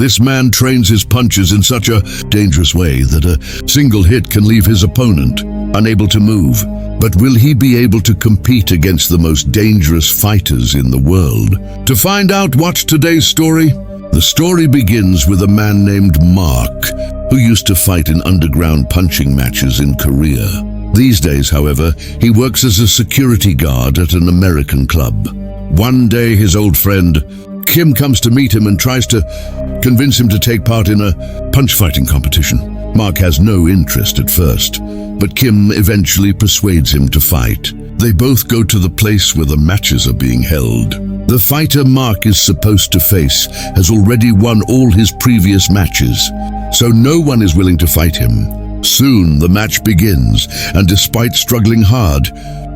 This man trains his punches in such a dangerous way that a single hit can leave his opponent unable to move. But will he be able to compete against the most dangerous fighters in the world? To find out what's today's story, the story begins with a man named Mark, who used to fight in underground punching matches in Korea. These days, however, he works as a security guard at an American club. One day, his old friend Kim comes to meet him and tries to convince him to take part in a punch fighting competition. Mark has no interest at first, but Kim eventually persuades him to fight. They both go to the place where the matches are being held. The fighter Mark is supposed to face has already won all his previous matches, so no one is willing to fight him. Soon the match begins, and despite struggling hard,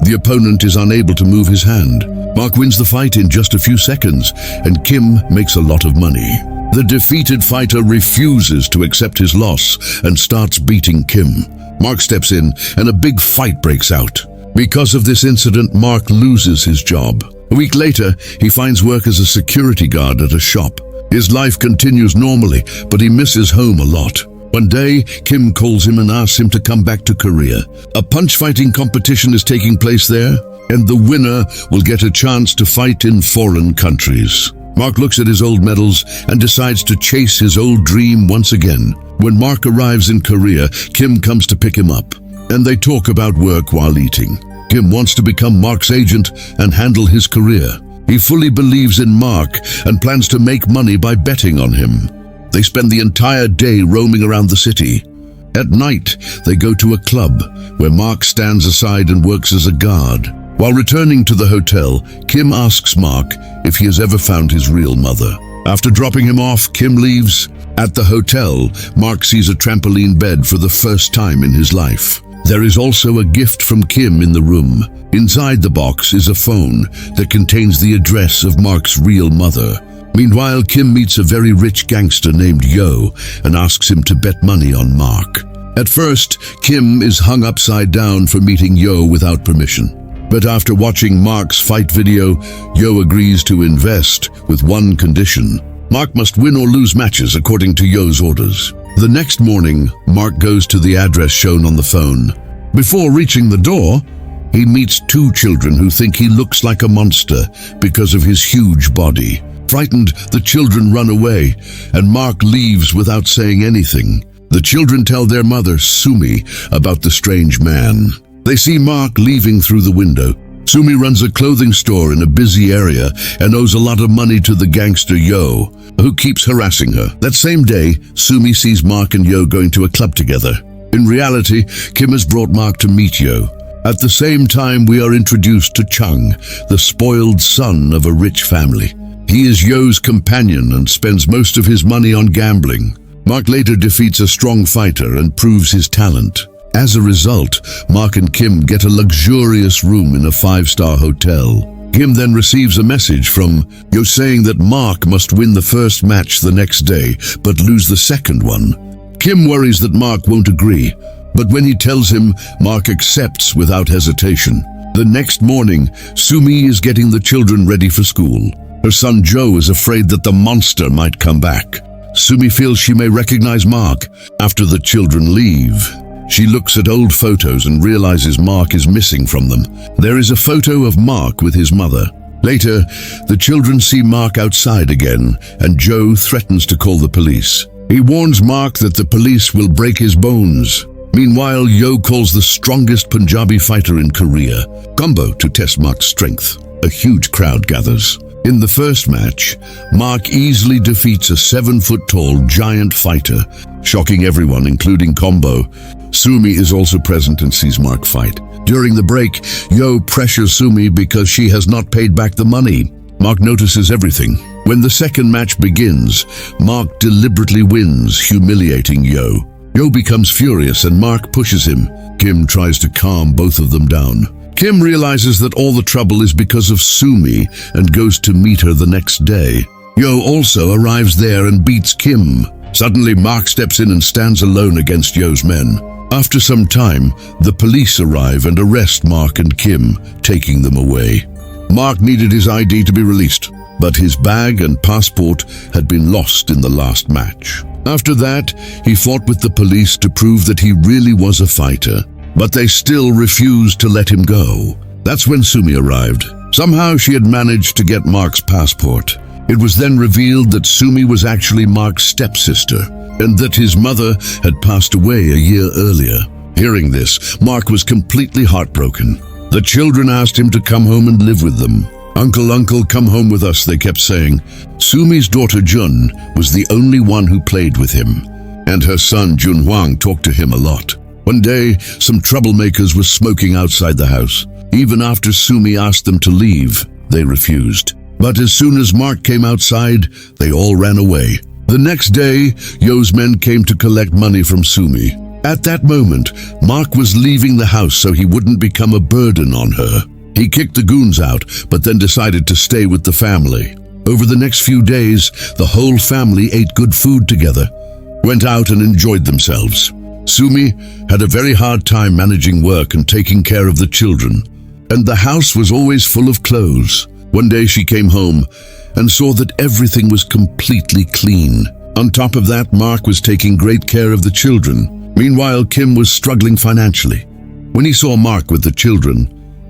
the opponent is unable to move his hand. Mark wins the fight in just a few seconds, and Kim makes a lot of money. The defeated fighter refuses to accept his loss and starts beating Kim. Mark steps in, and a big fight breaks out. Because of this incident, Mark loses his job. A week later, he finds work as a security guard at a shop. His life continues normally, but he misses home a lot. One day, Kim calls him and asks him to come back to Korea. A punch-fighting competition is taking place there, and the winner will get a chance to fight in foreign countries. Mark looks at his old medals and decides to chase his old dream once again. When Mark arrives in Korea, Kim comes to pick him up, and they talk about work while eating. Kim wants to become Mark's agent and handle his career. He fully believes in Mark and plans to make money by betting on him. They spend the entire day roaming around the city. At night, they go to a club where Mark stands aside and works as a guard. While returning to the hotel, Kim asks Mark if he has ever found his real mother. After dropping him off, Kim leaves. At the hotel, Mark sees a trampoline bed for the first time in his life. There is also a gift from Kim in the room. Inside the box is a phone that contains the address of Mark's real mother. Meanwhile, Kim meets a very rich gangster named Yo and asks him to bet money on Mark. At first, Kim is hung upside down for meeting Yo without permission. But after watching Mark's fight video, Yo agrees to invest with one condition. Mark must win or lose matches according to Yo's orders. The next morning, Mark goes to the address shown on the phone. Before reaching the door, he meets two children who think he looks like a monster because of his huge body. Frightened, the children run away, and Mark leaves without saying anything. The children tell their mother, Sumi, about the strange man. They see Mark leaving through the window. Sumi runs a clothing store in a busy area and owes a lot of money to the gangster Yo, who keeps harassing her. That same day, Sumi sees Mark and Yo going to a club together. In reality, Kim has brought Mark to meet Yo. At the same time, we are introduced to Chung, the spoiled son of a rich family. He is Yo's companion and spends most of his money on gambling. Mark later defeats a strong fighter and proves his talent. As a result, Mark and Kim get a luxurious room in a 5-star hotel. Kim then receives a message from Yo saying that Mark must win the first match the next day, but lose the second one. Kim worries that Mark won't agree, but when he tells him, Mark accepts without hesitation. The next morning, Sumi is getting the children ready for school. Her son Joe is afraid that the monster might come back. Sumi feels she may recognize Mark. After the children leave, she looks at old photos and realizes Mark is missing from them. There is a photo of Mark with his mother. Later, the children see Mark outside again, and Joe threatens to call the police. He warns Mark that the police will break his bones. Meanwhile, Yo calls the strongest Punjabi fighter in Korea, Combo, to test Mark's strength. A huge crowd gathers. In the first match, Mark easily defeats a 7-foot-tall giant fighter, shocking everyone, including Combo. Sumi is also present and sees Mark fight. During the break, Yo pressures Sumi because she has not paid back the money. Mark notices everything. When the second match begins, Mark deliberately wins, humiliating Yo. Yo becomes furious and Mark pushes him. Kim tries to calm both of them down. Kim realizes that all the trouble is because of Sumi and goes to meet her the next day. Yo also arrives there and beats Kim. Suddenly, Mark steps in and stands alone against Yo's men. After some time, the police arrive and arrest Mark and Kim, taking them away. Mark needed his ID to be released. but his bag and passport had been lost in the last match. After that, he fought with the police to prove that he really was a fighter, but they still refused to let him go. That's when Sumi arrived. Somehow she had managed to get Mark's passport. It was then revealed that Sumi was actually Mark's stepsister, and that his mother had passed away a year earlier. Hearing this, Mark was completely heartbroken. The children asked him to come home and live with them. Uncle, come home with us," they kept saying. Sumi's daughter Jun was the only one who played with him, and her son Jun Huang talked to him a lot. One day, some troublemakers were smoking outside the house. Even after Sumi asked them to leave, they refused. But as soon as Mark came outside, they all ran away. The next day, Yo's men came to collect money from Sumi. At that moment, Mark was leaving the house so he wouldn't become a burden on her. He kicked the goons out, but then decided to stay with the family. Over the next few days, the whole family ate good food together, went out and enjoyed themselves. Sumi had a very hard time managing work and taking care of the children, and the house was always full of clothes. One day she came home and saw that everything was completely clean. On top of that, Mark was taking great care of the children. Meanwhile, Kim was struggling financially. When he saw Mark with the children,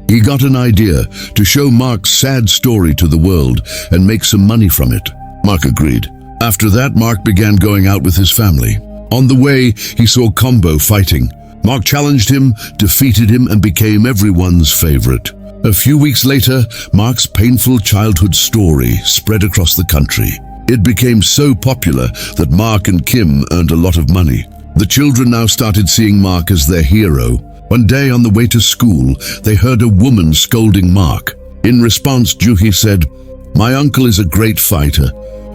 he got an idea to show Mark's sad story to the world and make some money from it. Mark agreed. After that, Mark began going out with his family. On the way, he saw Combo fighting. Mark challenged him, defeated him, and became everyone's favorite. A few weeks later, Mark's painful childhood story spread across the country. It became so popular that Mark and Kim earned a lot of money. The children now started seeing Mark as their hero. One day on the way to school, they heard a woman scolding Mark. In response, Juhi said, "My uncle is a great fighter.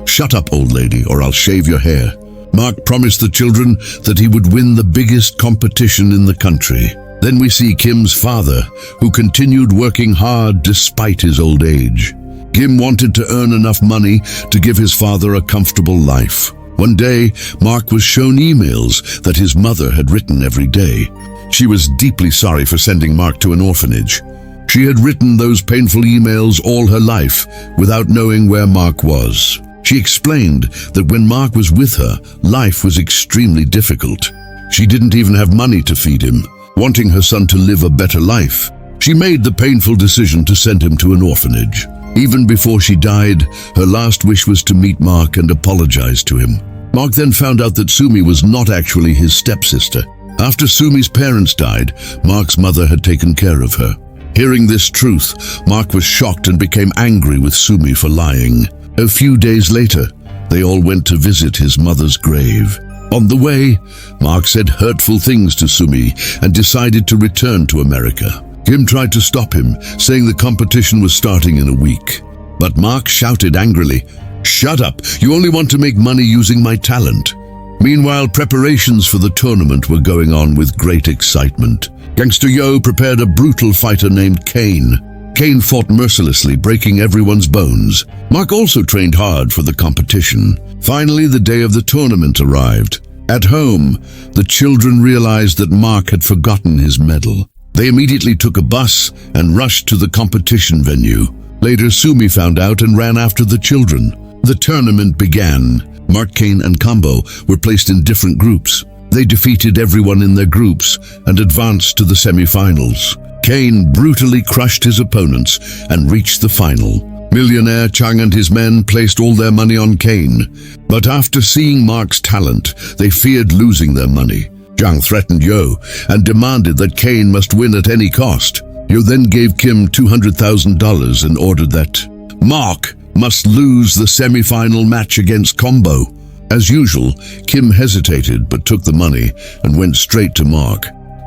Shut up, old lady, or I'll shave your hair." Mark promised the children that he would win the biggest competition in the country. Then we see Kim's father, who continued working hard despite his old age. Kim wanted to earn enough money to give his father a comfortable life. One day, Mark was shown emails that his mother had written every day. She was deeply sorry for sending Mark to an orphanage. She had written those painful emails all her life without knowing where Mark was. She explained that when Mark was with her, life was extremely difficult. She didn't even have money to feed him. Wanting her son to live a better life, she made the painful decision to send him to an orphanage. Even before she died, her last wish was to meet Mark and apologize to him. Mark then found out that Sumi was not actually his stepsister. After Sumi's parents died, Mark's mother had taken care of her. Hearing this truth, Mark was shocked and became angry with Sumi for lying. A few days later, they all went to visit his mother's grave. On the way, Mark said hurtful things to Sumi and decided to return to America. Kim tried to stop him, saying the competition was starting in a week. But Mark shouted angrily, "Shut up! You only want to make money using my talent." Meanwhile, preparations for the tournament were going on with great excitement. Gangster Yo prepared a brutal fighter named Kane. Kane fought mercilessly, breaking everyone's bones. Mark also trained hard for the competition. Finally, the day of the tournament arrived. At home, the children realized that Mark had forgotten his medal. They immediately took a bus and rushed to the competition venue. Later, Sumi found out and ran after the children. The tournament began. Mark, Kane, and Combo were placed in different groups. They defeated everyone in their groups and advanced to the semi-finals. Kane brutally crushed his opponents and reached the final. Millionaire Chang and his men placed all their money on Kane, but after seeing Mark's talent, they feared losing their money. Chang threatened Yo and demanded that Kane must win at any cost. Yo then gave Kim $200,000 and ordered that Mark must lose the semi-final match against Combo. As usual, Kim hesitated but took the money and went straight to Mark.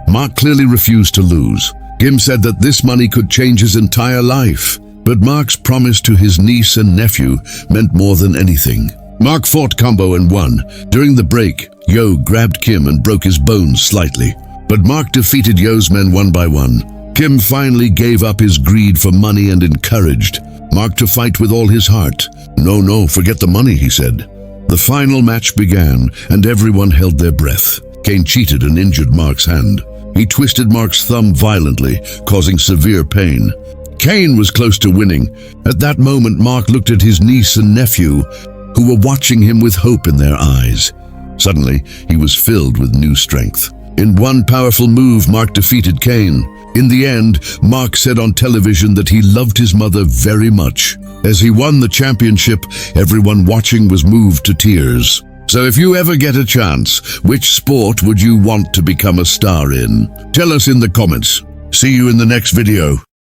Mark clearly refused to lose. Kim said that this money could change his entire life. But Mark's promise to his niece and nephew meant more than anything. Mark fought Combo and won. During the break, Yo grabbed Kim and broke his bones slightly. But Mark defeated Yo's men one by one. Kim finally gave up his greed for money and encouraged Mark to fight with all his heart. No, forget the money, he said. The final match began and everyone held their breath. Kane cheated and injured Mark's hand. He twisted Mark's thumb violently, causing severe pain. Kane was close to winning. At that moment, Mark looked at his niece and nephew, who were watching him with hope in their eyes. Suddenly, he was filled with new strength. In one powerful move, Mark defeated Kane. In the end, Mark said on television that he loved his mother very much. As he won the championship, everyone watching was moved to tears. So if you ever get a chance, which sport would you want to become a star in? Tell us in the comments. See you in the next video.